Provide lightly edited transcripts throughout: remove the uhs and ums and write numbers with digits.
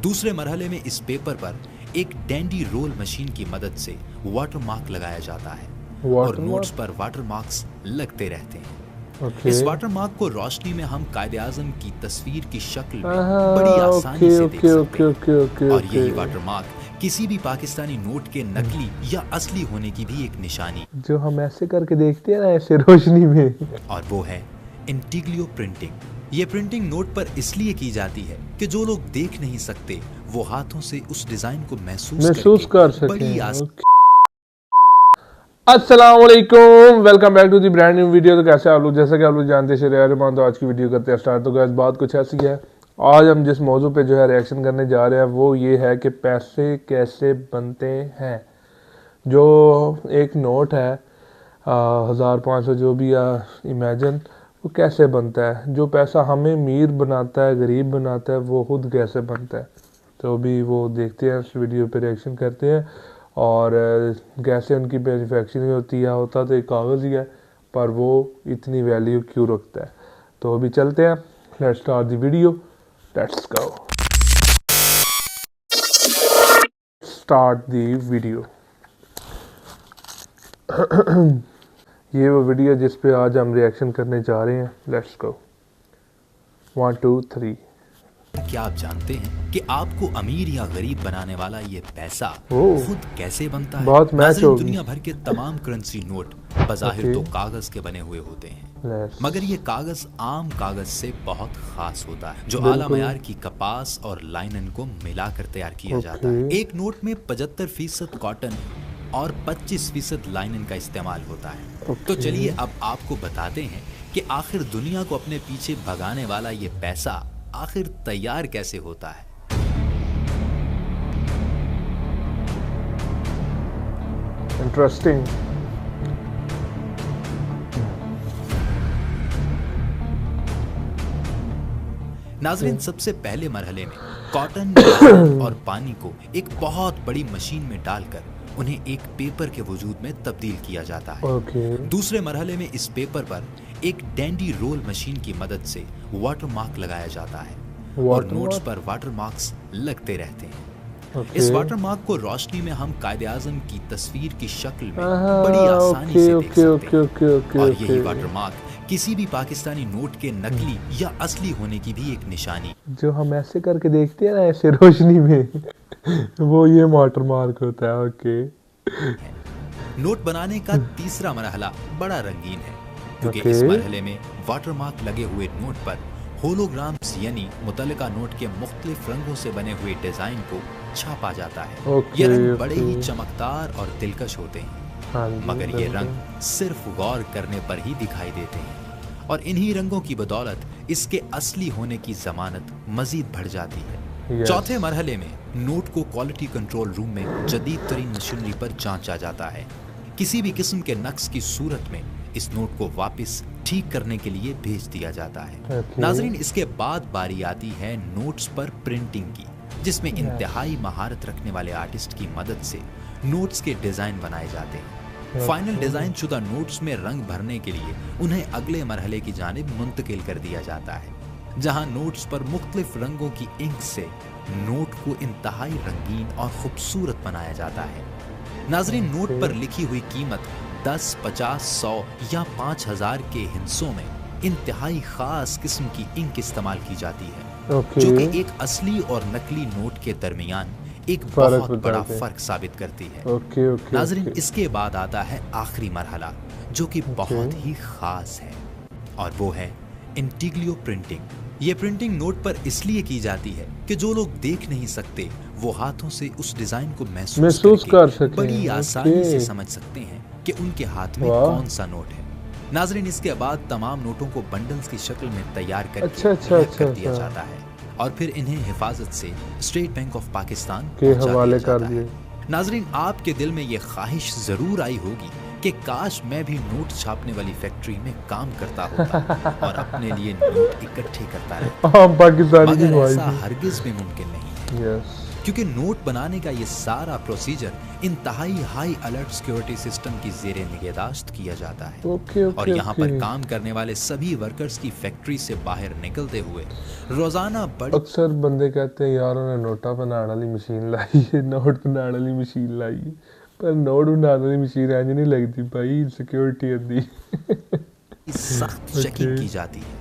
दूसरे मरहले में इस पेपर पर एक डैंडी रोल मशीन की मदद से वाटरमार्क लगाया जाता है और नोट्स पर वाटरमार्क्स लगते रहते हैं। इस वाटरमार्क को रोशनी में हम कायदे आज़म की तस्वीर की शक्ल में बड़ी आसानी से देख सकते हैं और यही वाटरमार्क किसी भी पाकिस्तानी नोट के नकली या असली होने की भी एक निशानी जो हम ऐसे करके देखते हैं ना, ऐसे रोशनी में, और वो है इंटीग्लियो प्रिंटिंग। ये प्रिंटिंग नोट पर इसलिए की जाती है कि जो लोग देख नहीं सकते वो हाथों से उस डिजाइन को महसूस कर सकें। बड़ी अस्सलाम वालेकुम, welcome back to the brand new video. तो कैसे आप लोग, जैसा कि आप लोग जानते हैं शरिया रहमान, तो आज की वीडियो करते हैं स्टार्ट। तो गाइस बात कुछ ऐसी है, आज हम जिस मौजू पे जो है रिएक्शन करने जा रहे हैं वो ये है कि पैसे कैसे बनते हैं। जो एक नोट है 1500 जो भी इमेजिन, वो कैसे बनता है। जो पैसा हमें अमीर बनाता है, गरीब बनाता है, वो खुद कैसे बनता है। तो अभी वो देखते हैं, इस वीडियो पे रिएक्शन करते हैं और कैसे उनकी मैन्युफैक्चरिंग होती है। होता तो एक कागज़ ही है, पर वो इतनी वैल्यू क्यों रखता है। तो अभी चलते हैं, let's start the video, let's go start the video. ये वो वीडियो जिस पे आज हम रिएक्शन करने जा रहे हैं। Let's go 1 2 3। क्या आप जानते हैं कि आपको अमीर या गरीब बनाने वाला ये पैसा खुद कैसे बनता है? बहुत मैच होगी। दुनिया भर के तमाम करेंसी नोट बज़ाहिर तो कागज के बने हुए होते हैं, मगर ये कागज आम कागज से बहुत खास होता है, जो आला मयार की कपास और लाइनन को मिलाकर तैयार किया जाता है। एक नोट में 75% कॉटन और 25% लाइनन का इस्तेमाल होता है। तो चलिए अब आपको बताते हैं कि आखिर दुनिया को अपने पीछे भगाने वाला ये पैसा आखिर तैयार कैसे होता है। इंटरेस्टिंग। नाजरीन, सबसे पहले मरहले में कॉटन और पानी को एक बहुत बड़ी मशीन में डालकर उन्हें एक पेपर के वजूद में तब्दील किया जाता है। दूसरे मरहले में इस पेपर पर एक डैंडी रोल मशीन की मदद से वाटरमार्क लगाया जाता है और नोट्स पर वाटरमार्क्स लगते रहते हैं। इस वाटरमार्क को रोशनी में हम कायदे आज़म की तस्वीर की शक्ल में बड़ी आसानी से देख सकते हैं और यही वाटरमार्क किसी भी पाकिस्तानी नोट के नकली या असली होने की भी एक निशानी जो हम ऐसे करके देखते हैं ना, ऐसे रोशनी में, वो ये वाटरमार्क होता है। नोट बनाने का तीसरा मरहला बड़ा रंगीन है, क्योंकि इस मरहले में वाटरमार्क लगे हुए नोट पर होलोग्राम्स यानी मुतल्लिका नोट के मुख्तलिफ रंगों से बने हुए डिजाइन को छापा जाता है। ये रंग बड़े ही चमकदार और दिलकश होते हैं, मगर ये रंग सिर्फ गौर करने पर ही दिखाई देते हैं और इन्हीं रंगों की बदौलत इसके असली होने की जमानत मजीद बढ़ जाती है। चौथे मरहले में नोट को क्वालिटी कंट्रोल रूम में जदीद तरीन मशीनरी पर जांचा जाता है। किसी भी किस्म के नक्स की सूरत में इस नोट को वापस ठीक करने के लिए भेज दिया जाता है। नाजरीन, इसके बाद बारी आती है नोट्स पर प्रिंटिंग की, जिसमें इंतहाई महारत रखने वाले आर्टिस्ट की मदद से नोट्स के डिजाइन बनाए जाते हैं। फाइनल डिजाइन शुदा नोट्स में रंग भरने के लिए उन्हें अगले मरहले की जानिब मुंतकिल कर दिया जाता है, जहां नोट्स पर मुख्तलिफ रंगों की इंक से नोट को इंतहाई रंगीन और खूबसूरत बनाया जाता है। नाजरीन, नोट पर लिखी हुई कीमत 10, 50, 100 या 5000 के हिस्सों में इंतहाई खास किस्म की इंक इस्तेमाल की जाती है, जो कि एक असली और नकली नोट के दरमियान एक बहुत बड़ा फर्क साबित करती है। नाजरीन, इसके बाद आता है आखिरी मरहला, जो कि बहुत ही खास है, और वो है इंटीग्लियो प्रिंटिंग। ये प्रिंटिंग नोट पर इसलिए की जाती है कि जो लोग देख नहीं सकते वो हाथों से उस डिजाइन को महसूस कर सकें, बड़ी आसानी से समझ सकते हैं कि उनके हाथ में कौन सा नोट है। नाजरीन, इसके बाद तमाम नोटों को बंडल्स की शक्ल में तैयार करके कर दिया जाता है और फिर इन्हें हिफाजत से स्टेट बैंक ऑफ पाकिस्तान के हवाले कर दिए। नाजरीन, आपके दिल में ये ख्वाहिश जरूर आई होगी कि काश मैं भी नोट छापने वाली फैक्ट्री में काम करता होता और अपने लिए नोट इकट्ठे करता रहता, मगर ऐसा हरगिज भी मुमकिन नहीं है। क्योंकि नोट बनाने का ये सारा प्रोसीजर इंतहाई हाई अलर्ट सिक्योरिटी सिस्टम की ज़ेरे निगहदाश्त किया जाता है। और यहाँ पर काम करने वाले सभी वर्कर्स की फैक्ट्री से बाहर निकलते हुए रोजाना बड़ी अक्सर बंदे कहते हैं यार उन्हें नोटा बनाने वाली मशीन लाई है, नोट बनाने वाली मशीन लाई है, पर नोट बनाने वाली मशीन इंज नहीं लगती भाई, सिक्योरिटी अंदी सख्त चेकिंग की जाती है।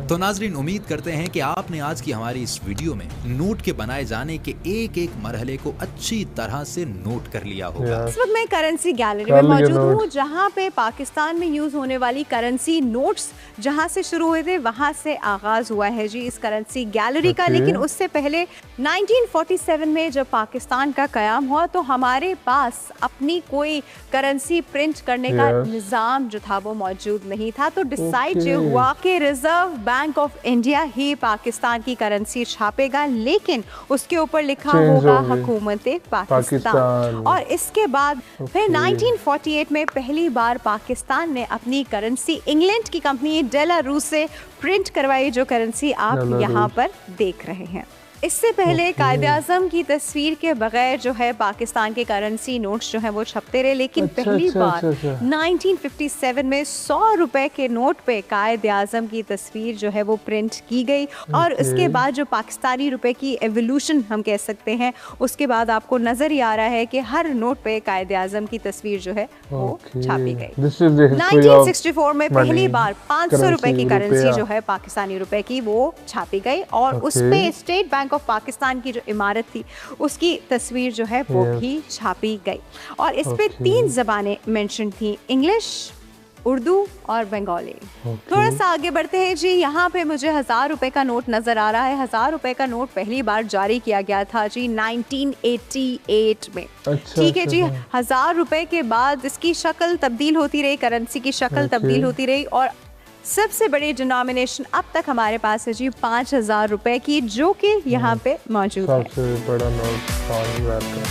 तो नाजरीन, उम्मीद करते हैं कि आपने आज की हमारी इस वीडियो में नोट के बनाए जाने के एक एक मरहले को अच्छी तरह से नोट कर लिया होगा। इस वक्त मैं करेंसी गैलरी में मौजूद हूँ, जहाँ पे पाकिस्तान में यूज होने वाली करेंसी नोट्स जहाँ से शुरू हुए थे वहाँ से आगाज हुआ है जी इस करेंसी गैलरी का। लेकिन उससे पहले 1947 में जब पाकिस्तान का कयाम हुआ तो हमारे पास अपनी कोई करेंसी प्रिंट करने का निज़ाम जो था वो मौजूद नहीं था। तो डिसाइड ये हुआ कि रिजर्व बैंक ऑफ इंडिया ही पाकिस्तान की करेंसी छापेगा, लेकिन उसके ऊपर लिखा होगा हुकूमत पाकिस्तान। और इसके बाद फिर 1948 में पहली बार पाकिस्तान ने अपनी करेंसी इंग्लैंड की कंपनी डेलारूस से प्रिंट करवाई, जो करेंसी आप यहाँ पर देख रहे हैं। इससे पहले कायदे आज़म की तस्वीर के बगैर जो है पाकिस्तान के करेंसी नोट्स जो है वो छपते रहे, लेकिन पहली बार 1957 में 100 रुपए के नोट पे कायदे आज़म की तस्वीर जो है वो प्रिंट की गई। और उसके बाद जो पाकिस्तानी रुपए की एवोल्यूशन हम कह सकते हैं, उसके बाद आपको नजर ही आ रहा है कि हर नोट पे कायदे आज़म की तस्वीर जो है वो छापी गई। 1964 में पहली बार 500 रुपए की करेंसी जो है पाकिस्तानी रुपए की वो छापी गई, और उस पे स्टेट बैंक ऑफ पाकिस्तान की जो इमारत थी उसकी तस्वीर जो है वो भी छापी गई। और इस पे 3 ज़बानें मेंशन थी, इंग्लिश, उर्दू और बंगाली। थोड़ा सा आगे बढ़ते हैं जी। यहाँ पे मुझे 1000 रुपए का नोट नजर आ रहा है। 1000 रुपए का नोट पहली बार जारी किया गया था जी 1988 में। ठीक है जी। 1000 रुपए के बाद इसकी शक्ल तब्दील होती रही, करेंसी की शक्ल तब्दील होती रही, और सबसे बड़ी डिनोमिनेशन अब तक हमारे पास है जी 5000 रुपए की, जो कि यहाँ पे मौजूद है। सबसे बड़ा नोट 5000 का।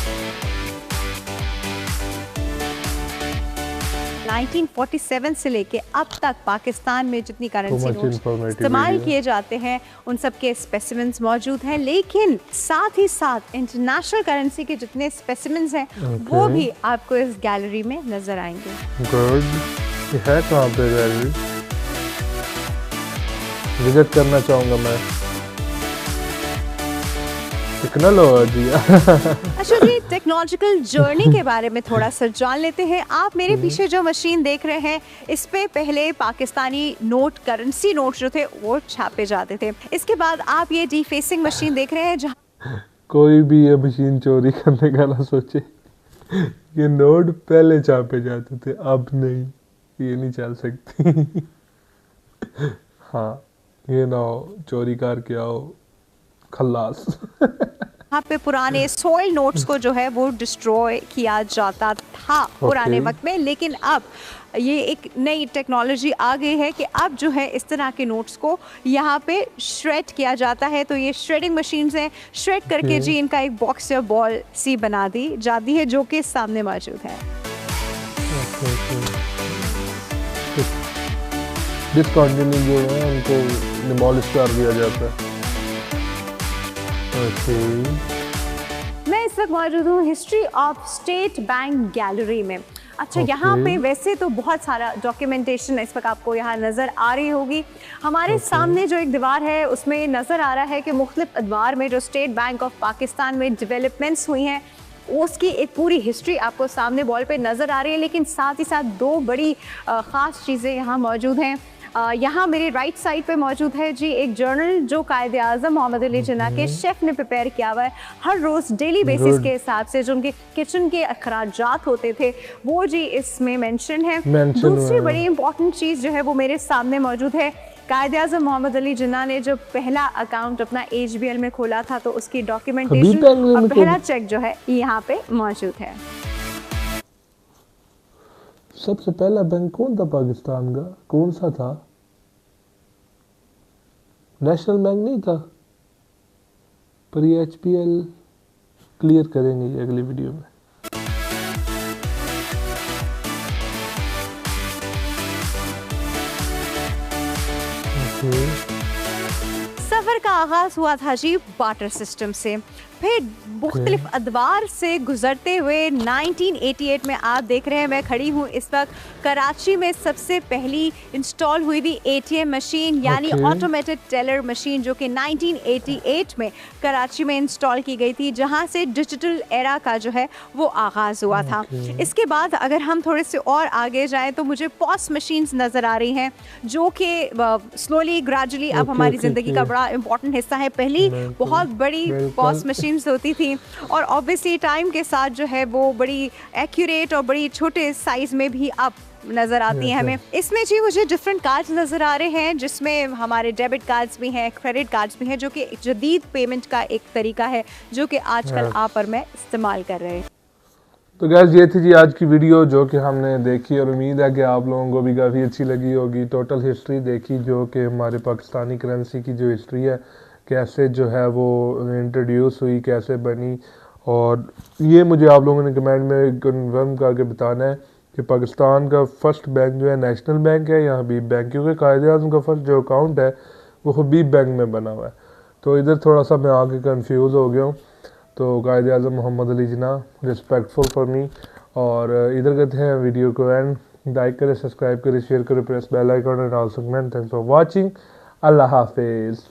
1947 से लेके अब तक पाकिस्तान में जितनी करेंसी नोट्स इस्तेमाल किए जाते हैं उन सब के स्पेसिमेंस मौजूद हैं, लेकिन साथ ही साथ इंटरनेशनल करेंसी के जितने स्पेसिमेंस हैं वो भी आपको इस गैलरी में नजर आएंगे। गुड। ये है कहाँ पे गैलरी? विजिट करना चाहूँगा मैं। कितना लो दिया। अच्छा जी, टेक्नोलॉजिकल जर्नी के बारे में थोड़ा सा जान लेते हैं। आप मेरे पीछे जो मशीन देख रहे हैं, इस पे पहले पाकिस्तानी नोट, करेंसी नोट जो थे वो छापे जाते थे। इसके बाद आप ये डीफेसिंग मशीन देख रहे हैं, जहाँ कोई भी ये मशीन चोरी करने का ना सोचे। ये नोट पहले छापे जाते थे, अब नहीं, ये नहीं चल सकती। हाँ, ये ना हो चोरी करके आओ खल्लास। यहाँ पे पुराने सोइल नोट्स को जो है वो डिस्ट्रॉय किया जाता था पुराने वक्त में, लेकिन अब ये एक नई टेक्नोलॉजी आ गई है कि अब जो है इस तरह के नोट्स को यहाँ पे श्रेड किया जाता है। तो ये श्रेडिंग मशीन्स हैं, श्रेड करके जी इनका एक बॉक्स या बॉल सी बना दी जाती है, जो कि सामने मौजूद है। डिस्कंटिन्यू जो है उनको डिमोलिश कर दिया जाता है। मैं इस वक्त मौजूद हूँ history of state bank gallery में। अच्छा, यहाँ पे वैसे तो बहुत सारा डॉक्यूमेंटेशन इस वक्त आपको यहाँ नज़र आ रही होगी। हमारे सामने जो एक दीवार है उसमें नज़र आ रहा है कि मुख्तलिफ अदवार में जो स्टेट बैंक ऑफ पाकिस्तान में डेवलपमेंट्स हुई हैं उसकी एक पूरी हिस्ट्री आपको सामने वॉल पे नज़र आ रही है। लेकिन साथ ही साथ 2 बड़ी ख़ास चीज़ें यहाँ मौजूद हैं। यहाँ मेरे राइट साइड पे मौजूद है जी एक जर्नल जो कायदे आज़म मोहम्मद अली जिन्ना के शेफ़ ने प्रिपेयर किया हुआ है। हर रोज़ डेली बेसिस के हिसाब से जो उनके किचन के अखराजात होते थे वो जी इसमें मेंशन है। दूसरी बड़ी इंपॉर्टेंट चीज़ जो है वो मेरे सामने मौजूद है। कायदे आज़म मोहम्मद अली जिन्ना ने जो पहला अकाउंट अपना HBL में खोला था तो उसकी डॉक्यूमेंटेशन और पहला चेक जो है यहाँ पे मौजूद है। सबसे पहला बैंक कौन था पाकिस्तान का? कौन सा था? नेशनल बैंक नहीं था, पर ये HBL क्लियर करेंगे ये अगली वीडियो में। सफर का आगाज हुआ था जी बार्टर सिस्टम से। फिर मुख्तलिफ अदवार से गुजरते हुए 1988 में आप देख रहे हैं, मैं खड़ी हूँ इस वक्त कराची में सबसे पहली इंस्टॉल हुई थी ATM मशीन यानी ऑटोमेटेड टेलर मशीन, जो कि 1988 में कराची में इंस्टॉल की गई थी, जहाँ से डिजिटल एरा का जो है वो आगाज़ हुआ था। इसके बाद अगर हम थोड़े से और आगे जाएं तो मुझे पॉस मशीन्स नज़र आ रही हैं, जो कि स्लोली ग्रेजुअली अब हमारी ज़िंदगी का बड़ा इंपॉर्टेंट हिस्सा है। पहली बहुत बड़ी पॉस मशीन्स होती थी और ऑब्वियसली टाइम के साथ जो है वो बड़ी एक्यूरेट और बड़ी छोटे साइज में भी अब नज़र आती हैं हमें। इसमें जी मुझे डिफरेंट कार्ड्स नज़र आ रहे हैं, जिसमें हमारे डेबिट कार्ड्स भी हैं, क्रेडिट कार्ड्स भी हैं, जो कि एक जदीद पेमेंट का एक तरीका है जो कि आजकल आप और मैं इस्तेमाल कर रहे हैं। तो गैस ये थी जी आज की वीडियो जो कि हमने देखी और उम्मीद है कि आप लोगों को भी काफ़ी अच्छी लगी होगी। टोटल हिस्ट्री देखी जो कि हमारे पाकिस्तानी करेंसी की जो हिस्ट्री है, कैसे जो है वो इंट्रोड्यूस हुई, कैसे बनी, और ये मुझे आप लोगों ने कमेंट में कन्फर्म करके बताना है कि पाकिस्तान का फर्स्ट बैंक जो है नेशनल बैंक है या हबीब बैंक, क्योंकि कायदे-ए-आज़म का फर्स्ट जो अकाउंट है वो हबीब बैंक में बना हुआ है। तो इधर थोड़ा सा मैं आगे कंफ्यूज हो गया हूँ। तो Quaid-e-Azam Mohammad Ali Jinnah, respectful for me. और इधर करते हैं वीडियो को एंड। लाइक करें, सब्सक्राइब करें, शेयर करें, press bell icon and also comment. Thanks for watching. अल्लाह हाफिज़।